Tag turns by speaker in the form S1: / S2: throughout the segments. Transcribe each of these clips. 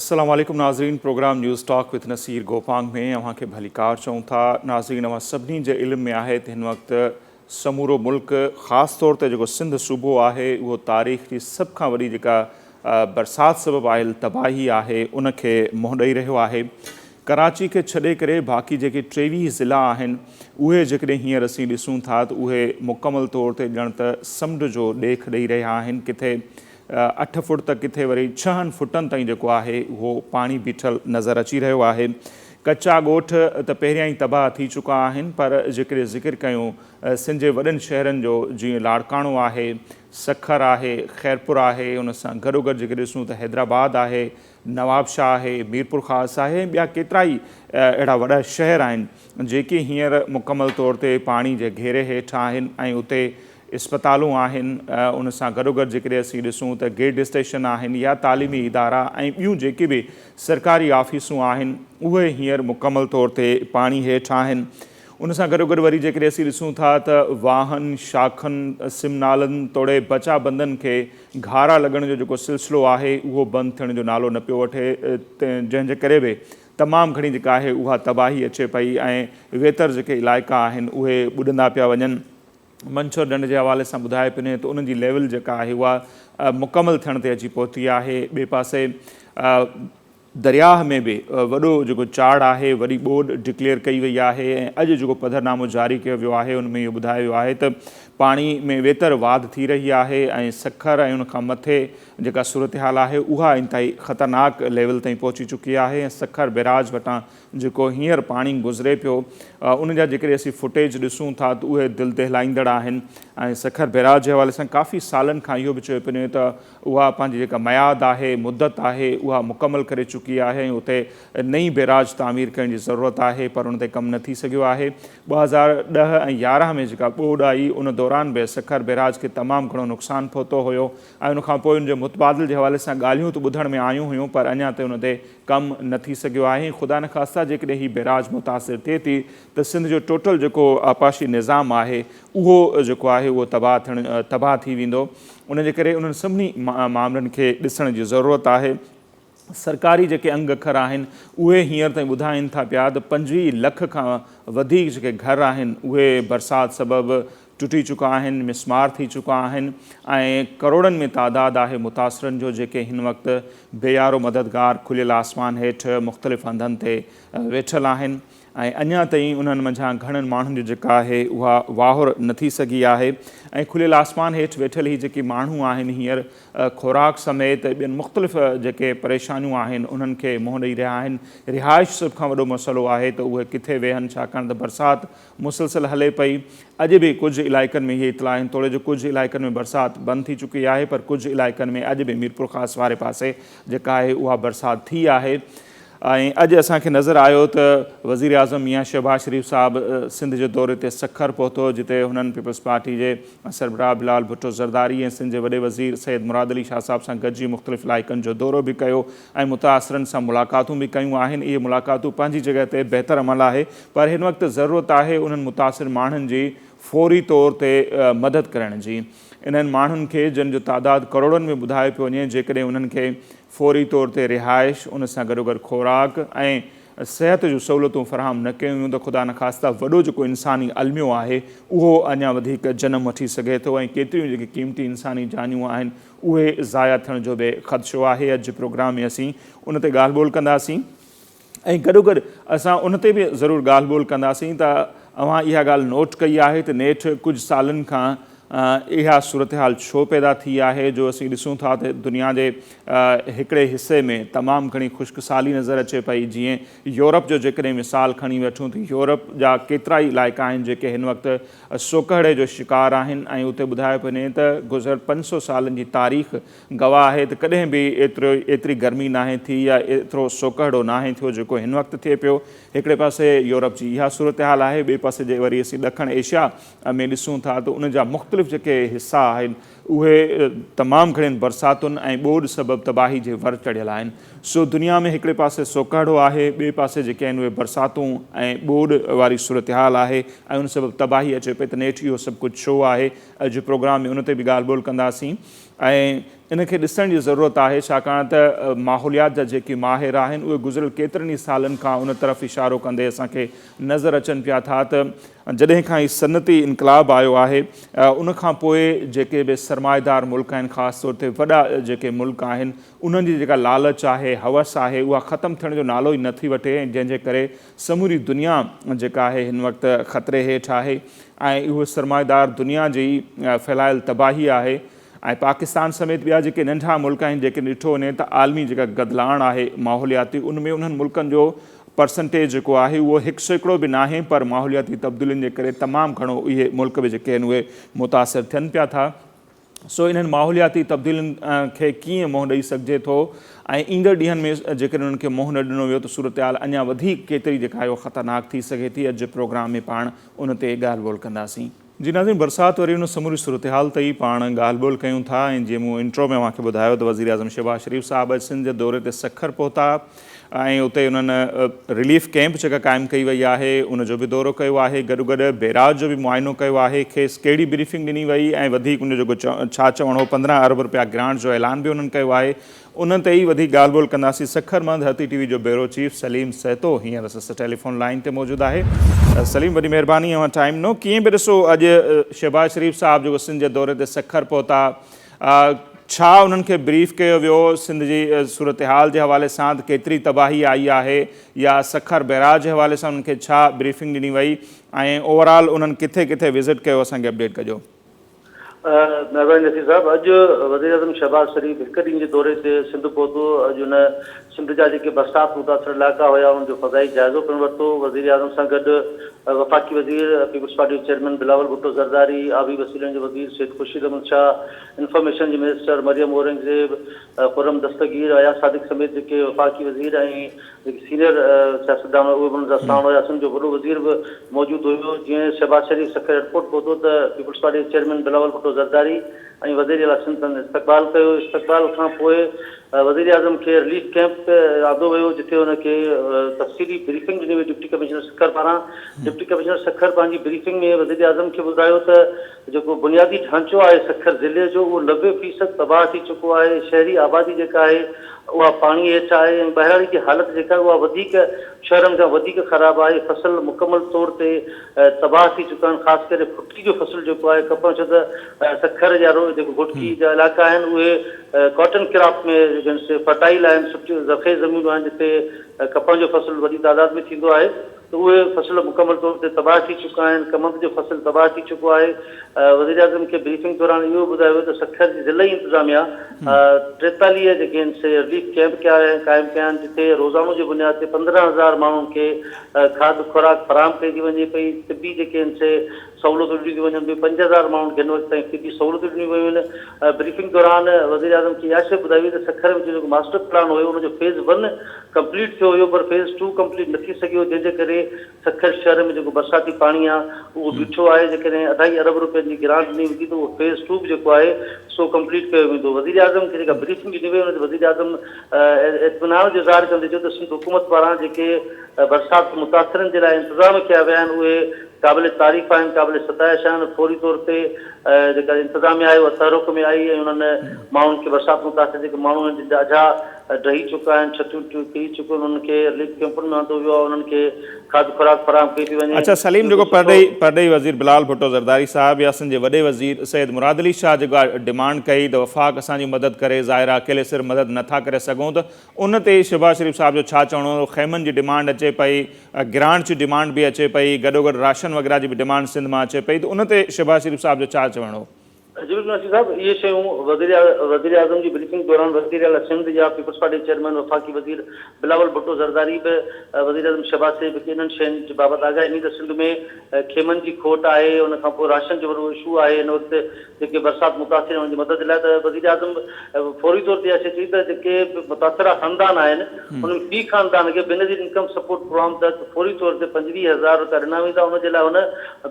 S1: अस्सलाम वालेकुम नाज़रीन। Program news talk with Nasir Gopang में अव्हां खे भलीकार चऊं था। नाज़रीन, अव्हां सभिनी जे इल्म में आहे त हिन वक़्तु समूरो मुल्क ख़ासि तौर ते जेको सिंध सूबो आहे उहो तारीख़ जी सभ खां वॾी जेका बरसात सबबु आयल तबाही आहे उनखे मुंहुं ॾेई रहियो आहे। कराची खे छॾे करे बाक़ी जेके 23 ज़िला आहिनि उहे जेकॾहिं हींअर असीं ॾिसूं था त उहे मुकमल तौर ते ॼण त समुंड जो ॾेख ॾेई रहिया आहिनि। किथे 8 फुट त किथे वरी 6 फुटनि ताईं जेको आहे उहो पाणी बीठल नज़र अची रहियो आहे। कचा ॻोठ त पहिरियां ई तबाह थी चुका आहिनि, पर जेकॾहिं ज़िक्र कयूं सिंध जे वॾनि शहरनि जो, जीअं लाड़काणो आहे, सखर आहे, ख़ैरपुर आहे, उन सां गॾोगॾु जेके ॾिसूं त हैदराबाद आहे, नवाबशाह आहे, मीरपुर ख़ासि आहे, ॿिया केतिरा ई अहिड़ा वॾा शहर आहिनि जेके हींअर मुकमल तौर ते पाणी जे घेरे हेठि आहिनि ऐं उते इस्पतालूं आहिनि। उन सां गॾोगॾु जेकॾहिं असीं ॾिसूं त गेट स्टेशन आहिनि या तालीमी इदारा ऐं ॿियूं जेके बि सरकारी ऑफिसूं आहिनि उहे हींअर मुकमल तौर ते पाणी हेठि आहिनि। उन सां गॾोगॾु वरी जेकॾहिं असीं ॾिसूं था त वाहन शाखनि सिमनालनि तोड़े बचा बंदनि खे घारा लॻण जो जेको सिलसिलो आहे उहो बंदि थियण जो नालो न पियो वठे, जंहिंजे करे बि तमामु घणी जेका आहे उहा तबाही अचे पई ऐं वेतर जेके इलाइक़ा आहिनि उहे ॿुॾंदा पिया वञनि। मंछर ढंढ जे हवाले सां ॿुधाए पियो त उन्हनि जी लेवल जेका आहे उहा मुकमल थियण ते अची पहुती आहे। ॿिए पासे दरियाह में बि वॾो जेको चाड़ आहे, वरी ॿोॾि डिक्लेयर कई वई आहे ऐं अॼु जेको पधरनामो जारी कयो वियो आहे उन में इहो ॿुधायो वियो आहे त पाणी में वेतर वाधि थी रही आहे ऐं सखर ऐं उनखां मथे जेका सूरत हाल आहे उहा इंतिहाई ख़तरनाक लेवल ताईं पहुची चुकी आहे। ऐं सखर बैराज वटां जेको हींअर पाणी गुज़रे पियो उन जा जेकॾहिं असीं फुटेज ॾिसूं था त उहे दिलि दहिलाईंदड़ आहिनि। ऐं सखर बैराज जे हवाले सां काफ़ी सालनि खां इहो बि चयो पियो त उहा पंहिंजी जेका मयाद आहे, मुदत आहे, उहा मुकमल करे चुकी आहे ऐं उते नई बैराज तामीर करण जी ज़रूरत आहे, पर उन ते कमु न थी सघियो आहे। 2010 ऐं 11 में जेका ॿोॾि आई उन दौरान बि सखर बैराज खे तमामु घणो नुक़सानु पहुतो हुयो ऐं उनखां पोइ उनजे मुतबादिल जे हवाले सां ॻाल्हियूं त ॿुधण में आयूं हुयूं, पर अञा ताईं उन ते कमु न थी सघियो आहे। ख़ुदा न ख़ास्ता जेकॾहिं हीअ बैराज मुतासिर थिए थी त सिंध जो टोटल जेको आपाशी निज़ाम आहे उहो जेको आहे उहो तबाह थी वेंदो। उनजे करे उन्हनि सभिनी मामलनि खे ॾिसण जी ज़रूरत आहे। सरकारी जेके अंग अखर आहिनि उहे हींअर ताईं ॿुधाइनि था पिया त 25 लख खां वधीक जेके घर आहिनि उहे बरसाति सबबु टुटी चुका आहिनि, मिसमार थी चुका आहिनि ऐं करोड़नि में तादाद आहे मुतासिरनि जो जेके हिन वक़्तु बेयारो मददगार खुलियल आसमान हेठि मुख़्तलिफ़ हंधनि ते वेठल आहिनि ऐं अञा ताईं उन्हनि मंझां घणनि माण्हुनि जी जेका आहे उहा वाहुर न थी सघी आहे। ऐं खुलियल आसमान हेठि वेठल ही जेके माण्हू आहिनि हींअर खुराक समेत ॿियनि मुख़्तलिफ़ जेके परेशानियूं आहिनि उन्हनि खे मुंहुं ॾेई रहिया आहिनि। रिहाइश सभ खां वॾो मसइलो आहे त उहे किथे वेहनि, छाकाणि त बरसाति मुसलसल हले पई। अॼु बि कुझु इलाइक़नि में इहे इतला आहिनि तोड़े जो कुझु इलाइक़नि में बरसाति बंदि थी चुकी आहे, पर कुझु इलाइक़नि में अॼु बि मीरपुर ख़ासि वारे पासे जेका आहे उहा बरसाति थी आहे। ऐं अॼु असांखे नज़र आयो त वज़ीर आज़म मियां शहबाज शरीफ़ साहिबु सिंध जे दौरे ते सखर पहुतो, जिते हुननि पीपल्स पार्टी जे सरबराह बिलाल भुट्टो ज़रदारी ऐं सिंध जे वॾे वज़ीर सैयद मुराद अली शाह साहिब सां गॾिजी मुख़्तलिफ़ इलाइक़नि जो दौरो बि कयो ऐं मुतासिरनि सां मुलाक़ातूं बि कयूं आहिनि। इहे मुलाक़ातूं पंहिंजी जॻह ते बहितर अमल आहे, पर हिन वक़्तु ज़रूरत आहे उन्हनि मुतासिर माण्हुनि जी फ़ौरी तौर ते मदद करण जी। इन्हनि माण्हुनि खे जिन जो तादाद करोड़नि में ॿुधायो पियो वञे, जेकॾहिं उन्हनि खे फ़ौरी तौर ते रिहाइश, उन सां गॾोगॾु खुराक ऐं सिहत जूं सहूलियतूं फ़राहम न कयूं त ख़ुदा न ख़ास्ता वॾो जेको इंसानी अलमियो आहे उहो अञा वधीक जनम वठी सघे थो ऐं केतिरियूं जेके क़ीमती इंसानी जानियूं आहिनि उहे ज़ाया थियण जो बि ख़दशो आहे। अॼु प्रोग्राम में असीं उन ते ॻाल्हि ॿोल कंदासीं ऐं गॾोगॾु असां उन ते बि ज़रूरु ॻाल्हि ॿोल कंदासीं त अव्हां इहा ॻाल्हि नोट कई आहे त नेठि कुझु सालनि खां इहा सूरत हाल छो पैदा थी आहे, जो असीं ॾिसूं था त दुनिया जे हिकिड़े हिसे में तमामु घणी ख़ुश्कसाली नज़र अचे पई। जीअं यूरोप जो जेकॾहिं मिसाल खणी वठूं त यूरोप जा केतिरा ई इलाइक़ा आहिनि जेके हिन वक़्तु सोकड़े जो शिकार आहिनि ऐं उते ॿुधायो पियो वञे त गुज़िरियल 500 सालनि जी तारीख़ गवाह आहे त कॾहिं बि एतिरी गर्मी नाहे थी या एतिरो सोकड़ो नाहे थियो जेको हिन वक़्तु थिए पियो। हिकिड़े पासे यूरोप जी इहा सूरत हाल आहे, ॿिए पासे जे वरी असीं ॾखण एशिया में ॾिसूं था त उन जा मुख़्तलिफ़ जेके हिसा आहिनि उहे तमामु घणियुनि बरसातुनि ऐं ॿोॾि सबबु तबाही जे वर चढ़ियल आहिनि। सो दुनिया में हिकिड़े पासे सोकाड़ो आहे, ॿिए पासे जेके आहिनि उहे बरसातूं ऐं ॿोॾि वारी सूरत हाल आहे ऐं उन सबबु तबाही अचे पई त नेठि इहो सभु कुझु छो आहे। अॼु प्रोग्राम में उन ते बि ॻाल्हि ॿोल कंदासीं। ऐं इनखे ॾिसण जी ज़रूरत आहे, छाकाणि त माहौलियात जा जेके माहिर आहिनि उहे गुज़िरियल केतिरनि ई सालनि खां उन तरफ़ इशारो कंदे असांखे नज़र अचनि पिया था त जॾहिं खां ई सनती इनक़लाब आयो आहे उन खां पोइ जेके बि सरमाएदार मुल्क आहिनि, ख़ासि तौर ते वॾा जेके मुल्क आहिनि, उन्हनि जी जेका लालच आहे, हवस आहे, उहा ख़तमु थियण जो नालो ई नथी वठे, ऐं जंहिंजे करे समूरी दुनिया जेका आहे हिन वक़्तु ख़तरे हेठि आहे ऐं उहो सरमाएदार दुनिया जी फैलायल तबाही आहे। ऐं पाकिस्तान समेत ॿिया जेके नंढा मुल्क आहिनि, जेके ॾिठो वञे त आलमी जेका गदलाण आहे माहौलियाती, उनमें उन्हनि मुल्कनि जो परसेंटेज जेको आहे उहो 1% बि न आहे, पर माहौलियाती तब्दीलियुनि जे करे तमामु घणो इहे मुल्क बि जेके आहिनि उहे मुतासिर थियनि पिया था। सो इन्हनि माहौलियाती तब्दीलियुनि खे कीअं मुंहुं ॾेई सघिजे थो ऐं ईंदड़ ॾींहंनि में जेकॾहिं उन्हनि खे मुंहुं न ॾिनो वियो त सूरत अञा वधीक केतिरी जेका आहे उहा ख़तरनाक थी सघे थी। अॼु जे प्रोग्राम में पाण उन ते ॻाल्हि ॿोल कंदासीं। जी नाज़रीन, बरसाति वरी उन समूरी सूरत हाल ते ई पाण ॻाल्हि ॿोल कयूं था। ऐं जीअं मूं इंट्रो में तव्हांखे ॿुधायो त वज़ीर आज़म शहबाज़ शरीफ़ साहिबु सिंध जे दौरे ते सखर पहुता ऐं उते उन्हनि रिलीफ कैंप जेका क़ाइमु कई वई आहे उनजो बि दौरो कयो आहे। गॾो गॾु बैराज जो बि मुआइनो कयो आहे। खेसि कहिड़ी ब्रीफिंग ॾिनी वई ऐं वधीक उनजो जेको छा चवणो हो, 15 अरब रुपया ग्रांट जो ऐलान बि उन्हनि कयो आहे। उन ते ई वधीक ॻाल्हि ॿोल कंदासीं। सखरमंद हती टीवी जो ब्यूरो चीफ सलीम सहतो हींअर असां टेलीफोन लाइन ते मौजूदु आहे। सलीम, वॾी महिरबानी, अवां टाइम ॾिनो। कीअं बि ॾिसो अॼु शहबाज़ शरीफ़ साहिबु जेको सिंध जे दौरे ते सखर पहुता, छा उन्हनि खे ब्रीफ कयो वियो सिंध जी सूरत हाल जे हवाले सां केतिरी तबाही आई आहे, या सखर बैराज जे हवाले सां उन्हनि खे छा ब्रीफिंग ॾिनी वई ऐं ओवरऑल उन्हनि किथे किथे विज़िट कयो, असांखे अपडेट कजो।
S2: महिरबानी नसीर साहब, अॼु वज़ीर आज़म शहबाज़ शरीफ़ हिकु ॾींहं जे दौरे ते सिंध पहुतो। अॼु उन सिंध जा जेके बरसाति मुतासिर इलाइक़ा हुया उनजो फ़ज़ाई जाइज़ो पिणु वरितो। वज़ीर आज़म सां गॾु वफ़ाक़ी वज़ीर पीपल्स पार्टी जो चेयरमैन बिलावल भुट्टो ज़रदारी, आबी वसीलनि जो वज़ीर सैयद ख़ुर्शीद अहमद शाह, इंफॉर्मेशन जी मिनिस्टर मरियम औरंगज़ेब, खुरम दस्तगीर, अयाज सादिक समेत जेके वफ़ाक़ी वज़ीर ऐं जेके सीनियर सियासतदान उहे बि उन्हनि सां साण हुया। जो वॾो वज़ीर बि मौजूदु हुयो। जीअं शहबाज़ शरीफ़ सखर एयरपोर्ट पहुतो त पीपल्स पार्टी जे चेयरमैन बिलावल भुट्टो ज़रदारी ऐं वज़ीर आला सिंध इस्तक़बाल कयो। इस्तक़बाल खां पोइ वज़ीर आज़म खे रिलीफ कैंप आंदो वियो, जिथे हुनखे तफ़सीली ब्रीफिंग ॾिनी वई डिप्टी कमिश्नर सखर पारां। डिप्टी कमिश्नर सखर पंहिंजी ब्रीफिंग में वज़ीर आज़म खे ॿुधायो त जेको बुनियादी ढांचो आहे सखर ज़िले जो उहो 90% तबाह थी चुको आहे। शहरी आबादी जेका आहे उहा पाणी हेठि आहे ऐं ॿाहिराड़ी जी हालति जेका आहे उहा वधीक शहरनि खां वधीक ख़राबु आहे। फसल मुकमल तौर ते तबाह थी चुका आहिनि। ख़ासि करे फुटकी जो फसल जेको आहे कपह, छो त सखर जा जेको घुटकी जा इलाइक़ा आहिनि उहे कॉटन क्रॉप में जेके फर्टाइल आहिनि, सुठियूं ज़ख़े ज़मीनूं आहिनि जिते कपह जो फसल वॾी तादाद में थींदो आहे, त उहे फसल मुकमल तौर ते तबाह थी चुका आहिनि। कमंद जो फसल तबाह थी चुको आहे। वज़ीर आज़म खे ब्रीफिंग दौरान इहो ॿुधायो वियो त सखर जी ज़िलई इंतिज़ामिया 43 जेके आहिनि से रिलीफ कैंप क़ाइमु कया आहिनि, जिथे रोज़ानो जी बुनियाद ते 15,000 माण्हुनि खे खाद खुराक फराहम कई थी वञे पई। तिबी जेके आहिनि से सहूलियतूं ॾिनियूं थी वञनि। 5,000 माण्हुनि खे हिन वक़्तु ताईं तिबी सहूलियतूं ॾिनियूं वियूं आहिनि। ब्रीफिंग दौरान वज़ीर आज़म खे इहा शइ ॿुधाई वई त सखर में जेको मास्टर प्लान हुयो उनजो फेज़ 1 कंप्लीट थियो हुयो, पर फेज़ 2 कंप्लीट न थी सघियो, जंहिंजे करे सखर शहर में जेको बरसाती पाणी आहे उहो बीठो आहे। जेकॾहिं 2.5 अरब रुपयनि जी ग्रांट ॾिनी वेंदी त उहो फेज़ 2 बि जेको आहे सो कंप्लीट कयो वेंदो। वज़ीर आज़म खे जेका ब्रीफिंग ॾिनी वई उन ते वज़ीर आज़म इत्मिनान जो इज़हार कंदे चयो त सिंध हुकूमत पारां जेके बरसाति मुतासिरनि जे लाइ इंतिज़ाम कया विया आहिनि उहे क़ाबिल तारीफ़ आहिनि, क़ाबिल सताइश आहिनि। फौरी तौर ते जेका इंतिज़ामिया आहे उहा तहरुक में आई ऐं उन्हनि माण्हुनि खे बरसाति मुतासिर जेके माण्हू आहिनि ॾाढा ढही चुका आहिनि, छतियूं किरी चुकियूं आहिनि, उन्हनि खे रिलीफ कैंपुनि में आंदो वियो आहे, उन्हनि खे खाद खुराक फराहम कई थी वञे।
S1: अच्छा सलीम, जेको परॾेही वज़ीर बिलावल भुट्टो ज़रदारी साहिबु या असांजे वॾे वज़ीर सैयद मुराद अली शाह जेका डिमांड कई त वफ़ाक़ असांजी मदद करे, ज़ाहिर आहे अकेले सिर्फ़ु मदद नथा करे सघूं, त उन ते शहबाज़ शरीफ़ साहिब जो छा चवणो हो? ख़ैमनि जी डिमांड अचे पई, ग्रांट जी डिमांड बि अचे पई, गॾोगॾु राशन वग़ैरह जी बि डिमांड सिंध मां अचे पई, त उन ते शहबाज़ शरीफ़ साहिब जो छा चवणो हो?
S2: जी बिल्कुलु नसीर साहब, इहे शयूं वज़ीर आज़म जी ब्रीफिंग दौरान वज़ीर आला सिंध या पीपल्स पार्टी चेयरमैन वफ़ाक़ी वज़ीर बिलावल भुट्टो ज़रदारी बि वज़ीर आज़म शहबाज़ शरीफ़ खे इन्हनि शयुनि जे बाबति आगाही ॾिनी त सिंध में खेमनि जी खोट आहे, उन खां पोइ राशन जो वॾो इशू आहे। हिन वक़्तु जेके बरसाति मुतासिर उन्हनि जी मदद लाइ त वज़ीर आज़म फौरी तौर ते चई त जेके मुतासिरा ख़ानदान आहिनि उन्हनि ॿी ख़ानदान खे बेनज़ीर इनकम सपोर्ट प्रोग्राम तहत फौरी तौर ते 25,000 रुपया ॾिना वेंदा। उनजे लाइ हुन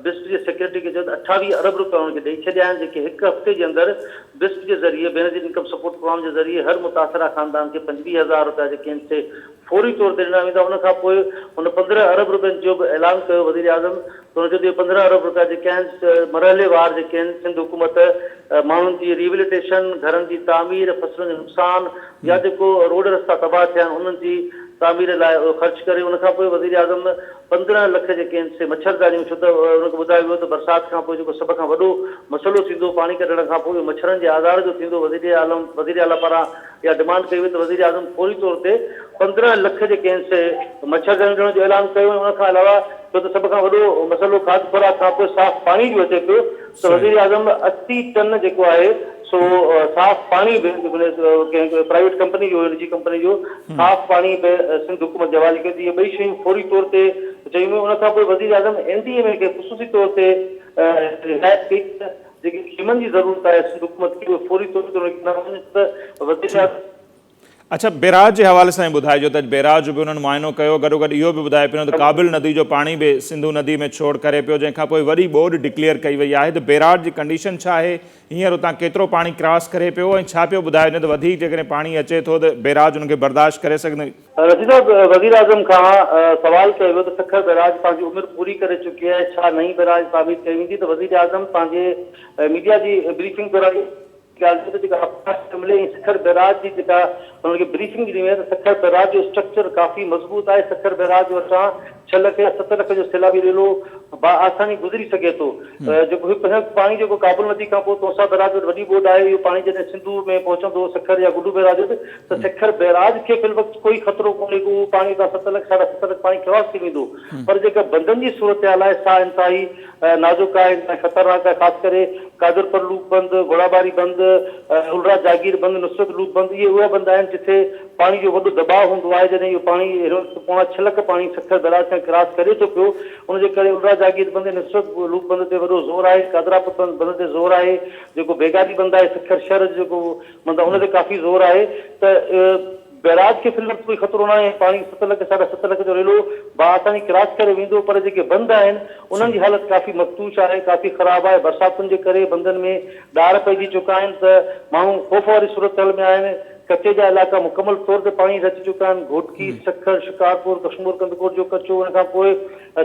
S2: मिनिस्ट्री ऑफ सेक्रेटरी खे चयो त 28 अरब रुपया हुनखे ॾेई छॾिया आहिनि, जेके 1 हफ़्ते जे अंदरि बिस्प जे ज़रिए बेनज़ीर इनकम सपोर्ट प्रोग्राम जे ज़रिए हर मुतासिरा ख़ानदान खे 25,000 रुपया जेके आहिनि से फौरी तौर ते ॾिना वेंदा। उन खां पोइ हुन 15 अरब रुपयनि जो बि ऐलान कयो वज़ीर आज़म, त हुन चयो 15 अरब रुपया जेके आहिनि मरहलेवार जेके आहिनि सिंध हुकूमत माण्हुनि जी रिहेबिलिटेशन, घरनि जी तामीर, फसलुनि जो नुक़सान या जेको रोड रस्ता तबाह थिया आहिनि उन्हनि जी तामीर लाइ ख़र्च करे। उन खां पोइ वज़ीर आज़म 15 लख जेके आहिनि से मच्छरदानियूं, छो त हुनखे ॿुधायो वियो त बरसाति खां पोइ जेको सभ खां वॾो मसइलो थींदो पाणी कढण खां पोइ मच्छरनि जे आज़ार जो थींदो। वज़ीर आला पारां इहा डिमांड कई वई त वज़ीर आज़म फौरी तौर ते 15 लख जेके आहिनि से मच्छरदानियूं ॾियण जो ऐलान कयो। उन खां अलावा छो त सभ खां वॾो मसइलो खाद्य खुराक खां पोइ साफ़ पाणी जो अचे पियो, त वज़ीर आज़म 80 टन जेको आहे सो साफ़ पाणी कंहिं प्राइवेट कंपनी जो, निजी कंपनी जो साफ़ पाणी सिंध हुकूमत जे हवाले कई। इहे ॿई शयूं फौरी तौर ते चयूं। उन खां पोइ वज़ीर आज़म NDA खे ख़ुसूसी तौर ते हिदायत कई जेकी क़ीमनि जी ज़रूरत आहे सिंध हुकूमत खे उहे फौरी तौर ते वज़ीर आज़म।
S1: अच्छा, बैराज के हवाले से ॿुधाइजो त बैराज जो भी उन्होंने मुआयनो कयो, गॾोगॾु इहो बि ॿुधाए पियो त काबिल नदी जो पानी भी सिंधु नदी में छोड़ करे पियो, जंहिंखां पोइ वरी ॿोॾि डिक्लेयर कई वई आहे। त बैराज जी कंडीशन छा आहे, हींअर उतां केतिरो पानी क्रॉस करे पियो ऐं छा पियो ॿुधाए वञे त वधीक जेकॾहिं पाणी अचे थो त बैराज उनखे बर्दाश्त करे सघंदी?
S2: रशीद साहब, वज़ीर आज़म खां सवाल कयो वियो त सखर बैराज पंहिंजी उमिरि पूरी करे चुकी आहे, छा नई बैराज तामीर कई वेंदी? त वज़ीर आज़म पंहिंजे मीडिया जी ब्रीफिंग दौरान मिले सखर बैराज जी जेका उन्होंने ब्रीफिंग दी है, सखर बैराज जो स्ट्रक्चर काफ़ी मजबूत है। सखर बैराज जो 6 लख या 7 लख जो सैलाबी रेलो आसानी गुजरी सके तो जो पानी जो काबुल नदी का तोसा बैराज वही बोट है, पानी जैसे सिंधु में पहुंचो सखर या गुडू बैराज तो सखर बैराज के फिल वक्त कोई खतरो को पानी का 7 लख 7.5 लख पानी क्रॉस थी वो, पर जो बंदन की सूरत हाल है सा इंतहाई नाजुक है, इंतहाई खतरनाक है। खास करे कादरपुर लूप बंद, घोड़ाबारी बंद, उलरा जागीर बंद, नुसरत लूप बंद, ये उहे बंद आहिनि जिथे पानी जो वॾो दबाव हूंदो आहे। जॾहिं इहो पानी 6 लख पानी सखर बैराज खां क्रॉस करे थो पियो, उनजे करे उलरा जागीर बंद, नुसरत लूप बंद ते वॾो ज़ोर आहे, कादरापुर बंद ते ज़ोर आहे, जेको बेगारी बंद आहे सखर शहर जेको बंद आहे उन ते काफ़ी ज़ोर आहे। त बैराज के फिल वक्त कोई खतरो ना है, पानी 7 लख 7.5 लख जो रेलो बासानी क्रॉस करे वेंदो, पर जेके बंद आहिनि उन्हनि जी हालत काफ़ी मखदूश आहे, काफ़ी ख़राब आहे। बरसातुनि जे करे बंदन में ॾार पइजी चुका आहिनि, त माण्हू ख़ौफ़ वारी सूरत हाल में आहिनि। कचे जा इलाइक़ा मुकमल तौर ते पाणी रची चुका आहिनि, घोटकी, सखर, शिकारपुर, कश्मीर कंदकोट जो कचो, उन खां पोइ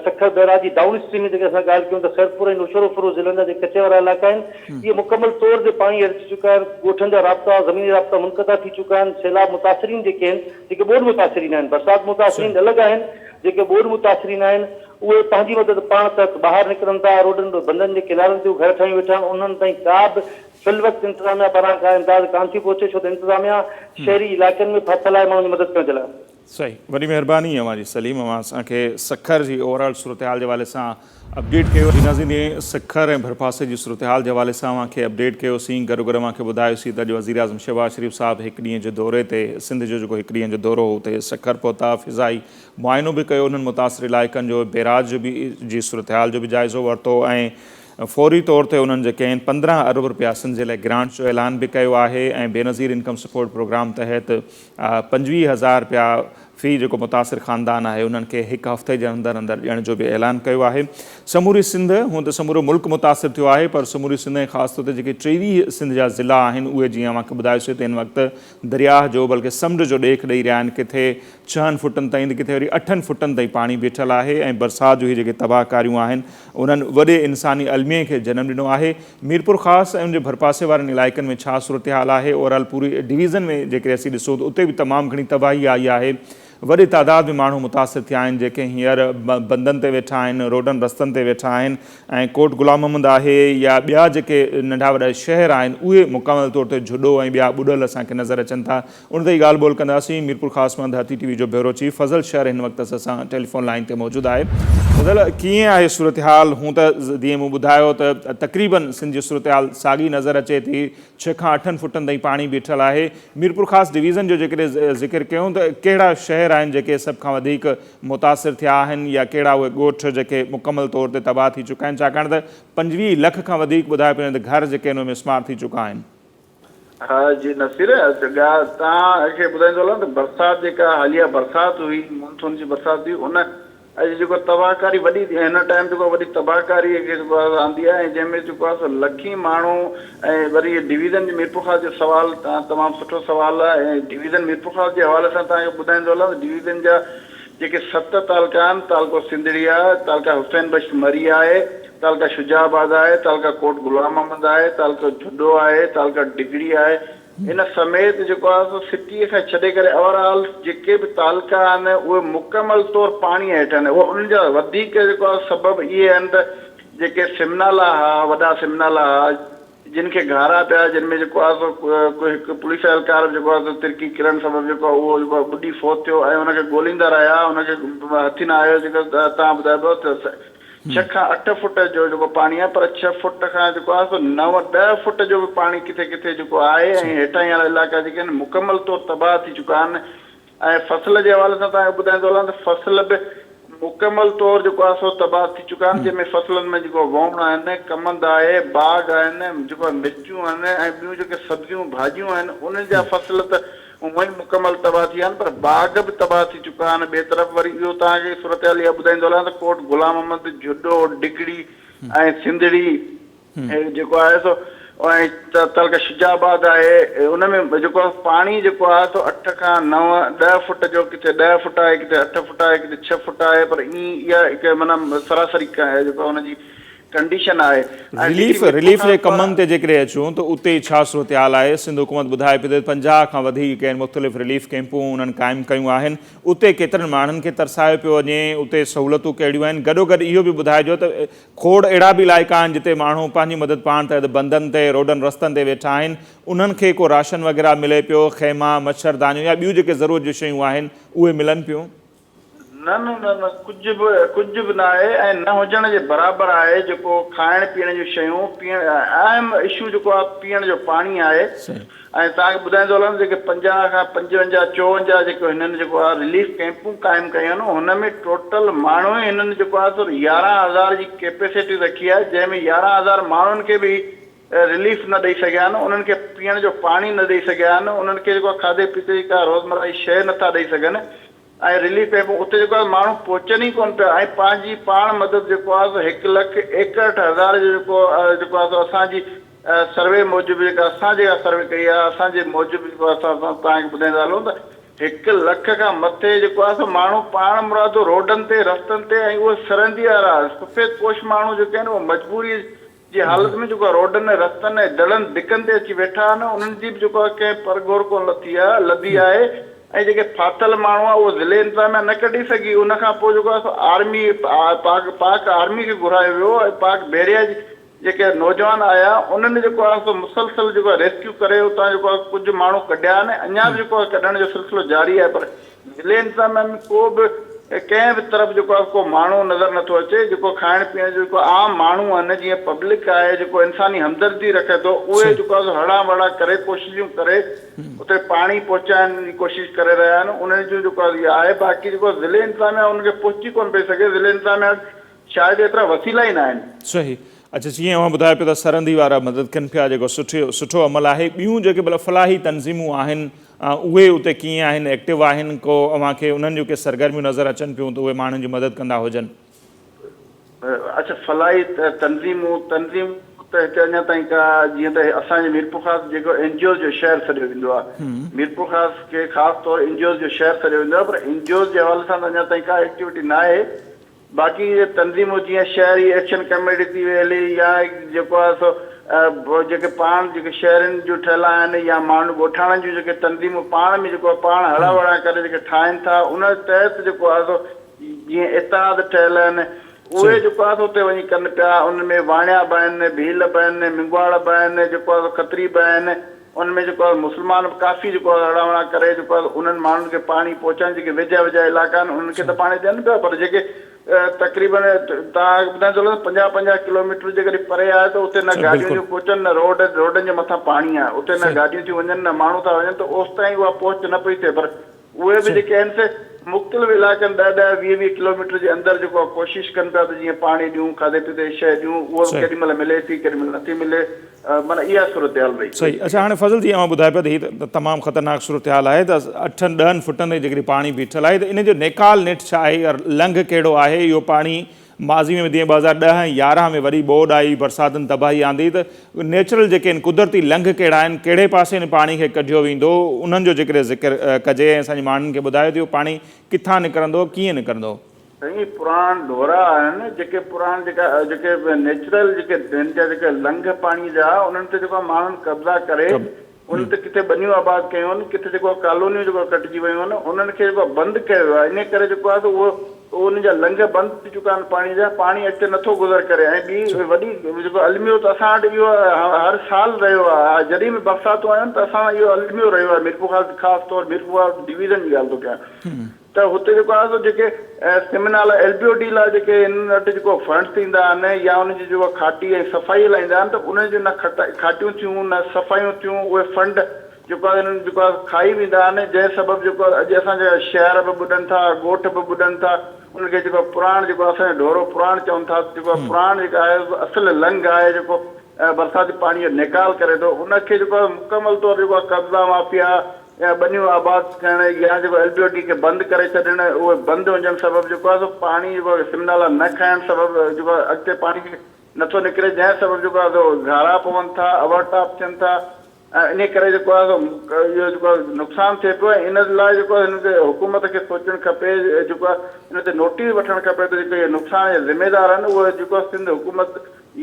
S2: सखर बैराज जी डाउन स्ट्रीम जेके असां ॻाल्हि कयूं त खैरपुर ऐं नौशरो फिरोज़ ज़िलनि जा जेके कचे वारा इलाइक़ा आहिनि इहे मुकमल तौर ते पाणी रची चुका आहिनि। ॻोठनि जा राब्ता, ज़मीनी राब्ता मुनक़ता थी चुका आहिनि। सैलाब मुतासिरीन जेके आहिनि, जेके ॿोॾि मुतासिरीन आहिनि, बरसाति मुतासिरीन अलॻि आहिनि, जेके ॿोॾि मुतासिरीन आहिनि उहे पंहिंजी मदद पाण त ॿाहिरि निकिरनि था, रोडनि ते बंदनि जे किनारनि ते घर ठाही वेठा आहिनि, उन्हनि ताईं का बि फिल वक़्तु इंतज़ामिया पारां का इमदाद कान थी पहुचे, छो त इंतज़ामिया शहरी इलाइक़नि में फाथल आहे माण्हुनि जी मदद करण जे लाइ।
S1: सही, वॾी महिरबानी अवां जी सलीम, अवां असांखे सखर जी ओवरऑल सूरत हाल जे हवाले सां अपडेट कयो। नाज़रीन, सखर ऐं भरपासे जी सूरत हाल जे हवाले सां अवांखे अपडेट कयोसीं। गॾोगॾु अवांखे ॿुधायोसीं त अॼु वज़ीर आज़म शहबाज शरीफ़ साहिबु 1 ॾींहं जे दौरे ते सिंध जो जेको 1 ॾींहं जो दौरो हो उते सखर पहुता, फ़िज़ाई मुआइनो बि कयो, उन्हनि मुतासिर इलाइक़नि जो बैराज जो बि जी सूरत हाल जो बि जाइज़ो वरितो ऐं फौरी तौर ते उन्हनि जेके आहिनि 15 अरब रुपया सिंध जे लाइ ग्रांट जो ऐलान बि कयो आहे ऐं बेनज़ीर इनकम सपोर्ट प्रोग्राम तहत 25,000 रुपया फ़ी जेको मुतासिर ख़ानदान आहे उन्हनि खे 1 हफ़्ते जे अंदरि अंदरि ॾियण जो बि ऐलान कयो आहे। समूरी सिंध, हूअं त समूरो मुल्क मुतासिर थियो आहे, पर समूरी सिंध ऐं ख़ासि तौर ते जेके 23 सिंध जा ज़िला आहिनि उहे जीअं अवांखे ॿुधायोसीं त हिन वक़्तु दरिया जो बल्कि समुंड जो ॾेख ॾेई रहिया आहिनि। किथे 6 फुटनि ताईं त किथे वरी 8 फुटनि ताईं पाणी बीठल आहे ऐं बरसाति जो ही जेके तबाहकारियूं आहिनि उन्हनि वॾे इंसानी अलमिये खे जनमु ॾिनो आहे। मीरपुर ख़ासि ऐं उनजे भरपासे वारनि इलाइक़नि में छा सूरत हाल आहे, ओवरऑल पूरी डिवीज़न में जेके असीं ॾिसूं त उते बि तमामु घणी तबाही आई आहे। वॾी तादाद में माण्हू मुतासिर थिया आहिनि, जेके हींअर बंदनि ते वेठा आहिनि, रोडनि रस्तनि ते वेठा आहिनि ऐं कोट गुलाम मोहम्मद आहे या ॿिया जेके नंढा वॾा शहर आहिनि उहे मुकमल तौर ते जुॾो ऐं ॿिया ॿुॾल असांखे नज़र अचनि था। उन ते ई ॻाल्हि ॿोल कंदासीं। मीरपुर ख़ासि मां धरती TV जो ब्यूरो चीफ फज़ल शहर हिन वक़्तु असां टेलीफोन लाइन ते मौजूदु आहे। फज़ल, कीअं आहे सूरत हाल? हूं त जीअं मूं ॿुधायो त तक़रीबन सिंध जी सूरत हाल साॻी नज़र अचे थी, 6 खां 8 फुटनि ताईं पाणी बीठल आहे। मीरपुर ख़ासि डिवीज़न जो जेकॾहिं ज़िक्र कयूं त कहिड़ा शहर आहिनि जेके सभ खां वधीक मुतासिर थिया आहिनि या कहिड़ा उहे ॻोठ जेके मुकमल तौर ते तबाह थी चुका आहिनि, छाकाणि त 25 लख खां वधीक ॿुधाए पियो त घर जेके आहिनि उहे मिसमार थी चुका आहिनि?
S3: हा जी नसीर, तव्हांखे ॿुधाईंदो हलां त बरसाति जेका हालिया बरसाति हुई, मानसून जी बरसाति हुई, उन अॼु जेको तबाहकारी वॾी हिन टाइम जेको वॾी तबाहकारी जेको आंदी आहे, जंहिंमें जेको आहे लखी माण्हू ऐं वरी डिवीज़न जे मीरपुर ख़ास जो सवाल तमामु सुठो सुवाल आहे। ऐं डिवीज़न मीरपुर ख़ास जे हवाले सां तव्हांखे ॿुधाईंदो हलां त डिवीज़न जा जेके 7 तालुका आहिनि, तालुको सिंधड़ी आहे, तालुका हुसैन बख्श मरी आहे, तालुका शुजाबाद आहे, तालुका कोट गुलाम अहमद आहे, तालुको झुडो आहे, तालुका डिगड़ी आहे। इन समेत जेको आहे सिटीअ खां छॾे करे ओवरऑल जेके बि तालुका आहिनि उहे मुकमल तौरु पाणी हेठि आहिनि। उन्हनि जा वधीक जेको आहे सबबु इहे आहिनि त जेके सिमनाला हुआ, वॾा सिमनाला हुआ, जिन खे घारा पिया, जिन में जेको आहे कोई हिकु पुलिस एहलकार जेको आहे तिरकी किरण सबबु जेको आहे उहो जेको ॿुॾी फोत थियो ऐं हुनखे ॻोल्हींदा रहिया, हुनखे हथी न आयो। जेको तव्हां ॿुधाइबो त 6 खां 8 फुट जो जेको पाणी आहे, पर 6 फुट खां जेको आहे 9-10 फुट जो बि पाणी किथे किथे जेको आहे। ऐं हेठां वारा इलाइक़ा जेके आहिनि मुकमल तौरु तबाह थी चुका आहिनि। ऐं फसल जे हवाले सां तव्हांखे ॿुधाईंदो हलां त फसल बि मुकमल तौरु जेको आहे सो तबाह थी चुका आहिनि, जंहिंमें फसलनि में जेको वण आहिनि, कमंद आहे, बाग आहिनि, जेको मिर्चूं आहिनि ऐं ॿियूं जेके सब्जियूं भाॼियूं आहिनि, उन्हनि जा फसल त उहो ई मुकमल तबाह थी विया आहिनि, पर बाग बि तबाह थी चुका आहिनि। ॿिए तरफ़ वरी इहो तव्हांखे सूरत हाल इहा ॿुधाईंदो हलां त कोट गुलाम अहमद, झुडो, डिगड़ी ऐं सिंधड़ी जेको आहे सो ऐं तालुका शुजाबाद आहे, उनमें जेको आहे पाणी जेको आहे सो 8 खां 9-10 फुट जो, किथे 10 फुट आहे, किथे 8 फुट आहे, किथे 6 फुट आहे, पर इहा हिकु माना सरासरी जेको हुनजी कंडीशन आहे।
S1: रिलीफ जे कमनि ते जेकॾहिं अचूं त उते छा सूरत हाल आहे? सिंध हुकूमत ॿुधाए पई त 50 खां वधीक मुख़्तलिफ़ रिलीफ कैंपूं उन्हनि क़ाइमु कयूं आहिनि। उते केतिरनि माण्हुनि खे तरसायो पियो वञे, उते सहूलियतूं कहिड़ियूं आहिनि? गॾोगॾु इहो बि ॿुधाइजो त खोड़ अहिड़ा बि इलाइक़ा आहिनि जिते माण्हू पंहिंजी मदद पाण तहत बंधनि ते, रोडनि रस्तनि ते वेठा आहिनि, उन्हनि खे को राशन वग़ैरह मिले पियो, ख़ैमा, मच्छरदानियूं या ॿियूं जेके ज़रूरत जूं शयूं आहिनि उहे मिलनि पियूं?
S3: न कुझु बि न आहे ऐं न हुजण जे बराबरि आहे। जेको खाइण पीअण जूं शयूं, अहम इशू जेको आहे पीअण जो पाणी आहे। ऐं तव्हांखे ॿुधाईंदो हलां जेके 50 खां 55-54 जेको हिननि जेको आहे रिलीफ कैंपूं क़ाइमु कयूं आहिनि, हुन में टोटल माण्हू हिननि जेको आहे 11,000 जी कैपेसिटी रखी आहे, जंहिंमें 11,000 माण्हुनि खे बि रिलीफ न ॾेई सघिया आहिनि, उन्हनि खे पीअण जो पाणी न ॾेई सघिया आहिनि, उन्हनि खे जेको खाधे पीते जी का रोज़मर्रा जी शइ नथा ॾेई सघनि। ऐं रिलीफ कैंप उते जेको आहे माण्हू पहुचनि ई कोन पिया। ऐं पंहिंजी पाण मदद जेको आहे 1,61,000 जो जेको आहे असांजी सर्वे मूजिबि जेका असां जेका सर्वे कई आहे, असांजे मूजिबि जेको असां तव्हांखे ॿुधाईंदा हलूं त 1 लख खां मथे जेको आहे माण्हू पाण मुरादो रोडनि ते, रस्तनि ते ऐं उहे सरहंदी वारा सफ़ेद पोश माण्हू जेके आहिनि उहे मजबूरी जी हालत में जेको आहे रोडनि, रस्तनि ऐं दड़नि धिकनि ते अची वेठा आहिनि। उन्हनि जी बि जेको आहे कंहिं परगोर कोन लधी आहे। ऐं जेके फाथल माण्हू आहे उहो ज़िले इंतिज़ामिया न कढी सघी। उनखां पोइ जेको आहे आर्मी पाक आर्मी खे घुरायो वियो ऐं पाक बैरिया जी जेके नौजवान आया उन्हनि जेको आहे मुसलसल जेको आहे रेस्क्यू करे उतां जेको आहे कुझु माण्हू कढिया आहिनि। अञा बि जेको आहे कढण जो सिलसिलो जारी आहे, पर ज़िले इंतिज़ामिया में को बि कंहिं बि तरफ़ जेको आहे को माण्हू नज़र नथो अचे। जेको खाइण पीअण जो जेको आम माण्हू आहिनि, जीअं पब्लिक आहे, जेको इंसानी हमदर्दी रखे थो, उहे जेको आहे हड़ा वड़ा करे कोशिशूं करे उते पाणी पहुचाइण जी कोशिशि करे रहिया आहिनि। उन्हनि जो जेको आहे बाक़ी जेको ज़िले इंतिज़ामिया उनखे पहुची कोन पई सघे। ज़िले इंतिज़ामिया शायदि एतिरा वसीला ई न आहिनि।
S1: सही। अच्छा, जीअं अवां ॿुधाए पियो त सरहंदी वारा मदद कनि पिया, जेको सुठो अमल आहे। ॿियूं जेके भला फलाही तंज़ीमूं आहिनि उहे उते कीअं आहिनि, एक्टिव आहिनि? को अव्हांखे उन्हनि जूं के सरगर्मियूं नज़र अचनि पियूं त उहे माण्हुनि जी मदद कंदा हुजनि?
S3: अच्छा, फलाही तंज़ीमूं त हिते अञा ताईं का, जीअं त असांजे मीरपुर ख़ासि जेको एनजीओ जो शहर सॾियो वेंदो आहे, मीरपुर ख़ासि खे ख़ासि तौरु एनजीओ जो शहर सॾियो वेंदो आहे, पर एनजीओ जे हवाले सां अञा ताईं का एक्टिविटी न आहे। बाक़ी तंज़ीमूं जीअं शहरी एक्शन कमेटी थी वेली या जेको आहे सो जेके पाण जेके शहरनि जूं ठहियल आहिनि या माण्हू ॻोठाणनि जूं जेके तंज़ीमूं पाण में जेको पाण हड़ा वड़ा करे जेके ठाहिनि था, उन तहत जेको आहे सो जीअं इतिहाद ठहियल आहिनि, उहे जेको आहे उते वञी कनि पिया। उनमें वाणिया बि आहिनि, भील बि आहिनि, मिंगवाड़ बि आहिनि, जेको आहे खत्री बि आहिनि। उनमें जेको आहे मुस्लमान काफ़ी जेको आहे हड़ा वड़ा करे जेको आहे उन्हनि माण्हुनि खे पाणी पहुचाइनि। जेके वेझा वेझा इलाइक़ा आहिनि उन्हनि खे त पाणी ॾियनि पिया, पर जेके तक़रीबन तव्हां ॿुधाईंदो 50-50 किलोमीटर जे कॾहिं परे आहे त उते न गाॾियूं थियूं पहुचनि, न रोडनि जे मथां पाणी आहे, उते न गाॾियूं थियूं वञनि, न माण्हू था वञनि, त ओसि ताईं उहा पहुच न पई थिए। पर उहे बि जेके आहिनि से मुख़्तलिफ़ इलाइक़नि 10-20 किलोमीटर जे अंदरि जेको आहे कोशिशि कनि पिया त जीअं पाणी ॾियूं, खाधे पीते जी शइ ॾियूं, उहो केॾी महिल मिले थी, केॾी महिल नथी मिले। माना इहा सूरत हाल रही।
S1: सही। अच्छा, हाणे फज़ल जी अवां ॿुधाए पिया त हीअ त तमामु ख़तरनाक सूरत हाल आहे त 8-10 फुटनि जी जेकॾहिं पाणी बीठल आहे त इन जो नेकाल नेट छा आहे और लंघ कहिड़ो आहे? इहो पाणी माज़ी में जीअं 2010-11 में वरी ॿोॾि आई, बरसातुनि तबाही आंदी, त नेचुरल जेके आहिनि कुदरती लंघ कहिड़ा आहिनि, कहिड़े पासे हिन पाणी खे कढियो वेंदो, उन्हनि जो जेकॾहिं ज़िक्र कजे ऐं असांजे माण्हुनि खे ॿुधायो त इहो पाणी किथां निकिरंदो, कीअं निकिरंदो?
S3: साईं, पुराण ढोरा आहिनि जेके पुराण जेके नेचुरल जेके लंघ पाणी जा उन्हनि ते जेको माण्हुनि कब्ज़ा करे उन ते किथे बनियूं आबाद कयूं आहिनि, किथे जेको कॉलोनियूं जेको कटिजी वियूं आहिनि, उन्हनि खे जेको बंदि कयो आहे। इन करे जेको आहे त उहो उन जा लंघ बंदि थी चुका आहिनि, पाणी जा, पाणी अॻिते नथो गुज़र करे। ऐं ॿी वॾी जेको अलमियो त असां वटि इहो हर साल रहियो आहे। जॾहिं बि बरसातूं आहिनि त असां इहो अलमियो रहियो आहे। मीरपुर ख़ासि तौरु मीरपुर डिवीज़न जी ॻाल्हि थो कयां त हुते जेको आहे त जेके सेमिनार LBOD लाइ जेके इन वटि जेको फंड थींदा आहिनि या उनजी जेको खाटी ऐं सफ़ाई हलाईंदा आहिनि त उनजी जो न खाटियूं थियूं न सफ़ाइयूं थियूं, उहे फंड जेको आहे इन्हनि जेको आहे खाई वेंदा आहिनि, जंहिं सबबु जेको अॼु असांजा शहर बि ॿुॾनि था, ॻोठ बि ॿुॾनि था। उनखे जेको पुराण जेको असांजो ढोरो पुराण चवनि था, जेको पुराण जेका आहे असुलु लंघ आहे जेको बरसाती पाणीअ जो निकाल करे थो, उनखे जेको आहे मुकमल तौरु जेको आहे कब्ज़ा माफ़िया या बनियूं आबाद करणु या जेको LBOD खे बंदि करे छॾणु, उहे बंदि हुजणु सबबु जेको आहे पाणी जेको सिमनाला न खाइणु सबबु जेको आहे अॻिते पाणी नथो निकिरे, जंहिं सबबु जेको आहे घारा पवनि था, अवरटाप थियनि था। इन करे जेको आहे इहो जेको आहे नुक़सानु थिए पियो। इन लाइ जेको आहे हिनखे हुकूमत खे सोचणु खपे, जेको आहे हिन ते नोटिस वठणु खपे त जेके इहे नुक़सान जा ज़िमेदार आहिनि उहे जेको आहे सिंध हुकूमत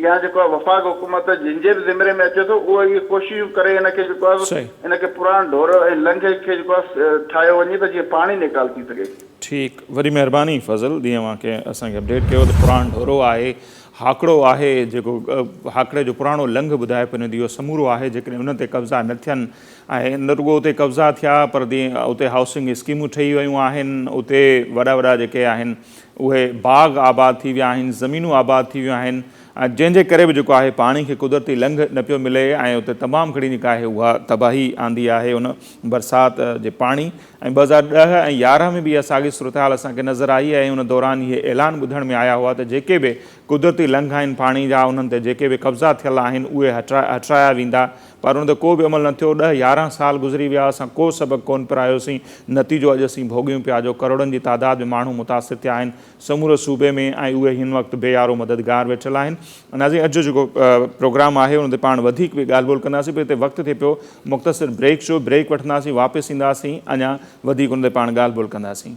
S3: या जेको आहे वफ़ाक़ हुकूमत जंहिंजे बि ज़िमरे में अचे थो उहो इहे कोशिशूं करे हिनखे जेको आहे हिनखे पुराण ढोरो ऐं लंघ खे जेको आहे ठाहियो वञे त जीअं पाणी निकाल थी सघे।
S1: ठीकु, वरी महिरबानी फज़ल, जीअं मूंखे असांखे अपडेट कयो त पुराण ढोरो आहे, हाकड़ो आहे, जेको हाकड़े जो पुराणो लंघ ॿुधाए पियो इहो समूरो आहे। जेकॾहिं उन ते कब्ज़ा न थियनि ऐं न रुॻो उते कब्ज़ा थिया पर उते हाउसिंग स्कीमूं ठही वियूं आहिनि, उते वॾा वॾा जेके आहिनि उहे बाग़ आबाद थी विया आहिनि, ज़मीनूं आबाद थी वियूं आहिनि, जंहिंजे करे बि जेको आहे पाणी खे कुदरती लंघ न पियो मिले ऐं उते तमामु घणी जेका आहे उहा तबाही आंदी आहे उन बरसाति जे पाणी। ऐं 2010 ऐं 11 में बि इहा साॻी सूरत हाल असांखे नज़र आई ऐं उन दौरान इहे ऐलान ॿुधण में आया हुआ त जेके बि कुदरती लंघ आहिनि पाणी जा, उन्हनि ते जेके बि कब्ज़ा थियल आहिनि उहे हटाया वेंदा, पर उन ते को बि अमल न थियो। 10-11 साल गुज़री विया, असां को सबक़ु कोन पिरायोसीं। नतीजो अॼु असीं भोॻियूं पिया जो करोड़नि जी तादाद में माण्हू मुतासिर थिया आहिनि समूरे सूबे में ऐं उहे हिन वक़्तु बेयारो मददगार वेठल आहिनि। नाज़रीन, अॼु जेको प्रोग्राम आहे उन ते पाण वधीक बि ॻाल्हि ॿोल कंदासीं, पर हिते वक़्तु थिए पियो मुख़्तसिर ब्रेक जो। ब्रेक वठंदासीं, वापसि ईंदासीं, अञा वधीक उन ते पाण ॻाल्हि ॿोल कंदासीं।